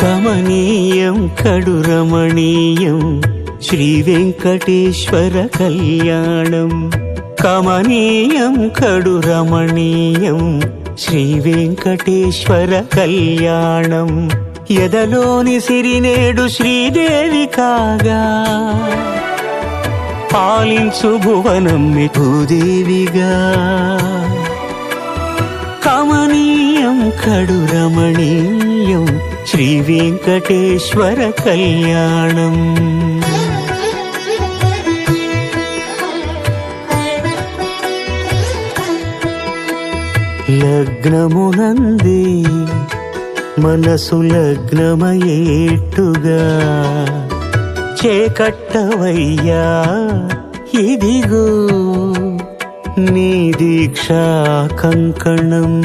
కమనీయం కడు రమణీయం శ్రీ వెంకటేశ్వర కళ్యాణం. కమనీయం కడు రమణీయం శ్రీ వెంకటేశ్వర కళ్యాణం. ఎదలోని సిరినేడు శ్రీదేవి కాగా పాలించు భువనం భూదేవిగా. కమనీయం కడు రమణీయం శ్రీ వెంకటేశ్వర కళ్యాణం. లగ్నమునందే మనసు లగ్నమయేట్టుగా చేకట్టవయ్యా ఇదిగో నీ దీక్షా కంకణం.